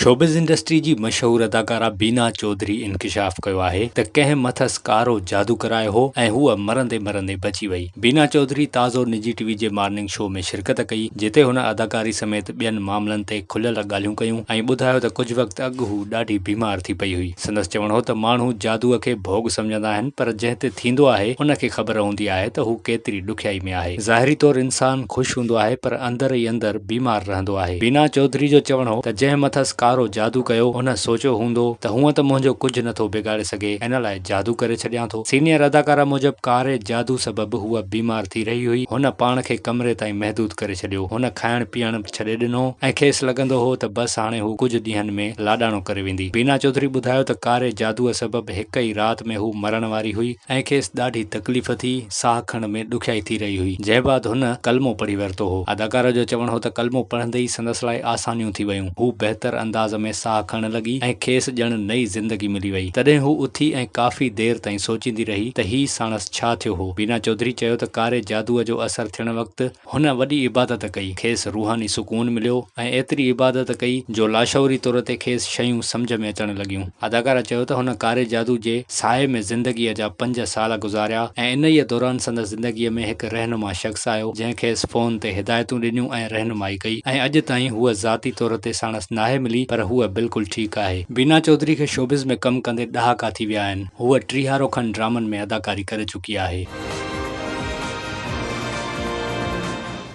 Showbiz industry जी मशहूर अदाकारा बीना चौधरी इंकशाफ़ कयो आहे त कंहिं मथसि कारो जादू करायो हो ऐं हूअ मरंदे मरंदे बची वई। बीना चौधरी ताज़ो निजी टीवी जे मॉर्निंग शो में शिरकत कई, जिते हुन अदाकारी समेत ॿियनि मामलनि ते खुलियल ॻाल्हियूं कयूं ऐं ॿुधायो त कुझु वक़्तु अॻु हू ॾाढी बीमार थी पई हुई। संदसि चवणु हो त माण्हू जादूअ खे भोॻ सम्झंदा आहिनि, पर जंहिं ते थींदो आहे उनखे ख़बर हूंदी आहे त हू केतिरी ॾुखियाई में आहे। ज़ाहिरी तौरु इंसान ख़ुशि हूंदो आहे, पर अंदर ई अंदर बीमार रहंदो आहे। बीना चौधरी जो चवणु हो त जंहिं मथसि कारो जादू कयो हुन सोचियो हूंदो त हूअं त मुंहिंजो कुझु नथो बिगाड़े सघे, इन लाइ जादू करे छॾियां थो। सीनियर अदाकारा मूजिबि कारे जादू सबबि हूअ बीमार थी रही हुई। हुन पाण खे कमरे ताईं महदूद करे छॾियो। हुन खाइण पीअण छॾे ॾिनो ऐं खेसि लॻंदो हो त बसि हाणे हू कुझु ॾींहंनि में लाॾाणो करे वेंदी। बीना चौधरी ॿुधायो त कारे जादूअ सबबि हिक ई राति में हू मरण वारी हुई ऐं खेसि ॾाढी तकलीफ़ थी, साह खणण में ॾुखियाई थी रही हुई, जंहिं बाद हुन कलमो पढ़ी वरितो हो। अदाकार जो चवणु हो त कलमो पढ़ंदे ई संदसि लाइ आसानियूं थी वयूं। हू बहितर अंदाज़ में साह खणण लॻी ऐं खेसि ॼण नई ज़िंदगी मिली वई। तॾहिं हू उथी ऐं काफ़ी देर ताईं सोचींदी रही त ही साणसि छा थियो हो। बीना चौधरी चयो त कारे जादूअ जो असरु थियण वक़्तु हुन वॾी इबादत कई, खेसि रूहानी सुकून मिलियो ऐं एतिरी इबादत कई जो लाशौरी तौर ते खेसि शयूं सम्झ में अचण लॻियूं। अदाकारा चयो त हुन कारे जादू जे साए में ज़िंदगीअ जा 5 साल गुज़ारिया ऐं इन्हीअ दौरान संदसि ज़िंदगीअ में हिकु रहनुमा शख़्स आयो, जंहिं खेसि फ़ोन ते हिदायतूं ॾिनियूं ऐं रहनुमाई कई, ऐं अॼु ताईं हूअ ज़ाती तौर ते साणसि नाहे मिली, पर हूअ बिल्कुलु ठीकु आहे। बीना चौधरी खे शोबिज़ में कमु कंदे ॾहाका थी विया आहिनि। हूअ 30 खनि ड्रामनि में अदाकारी करे चुकी आहे।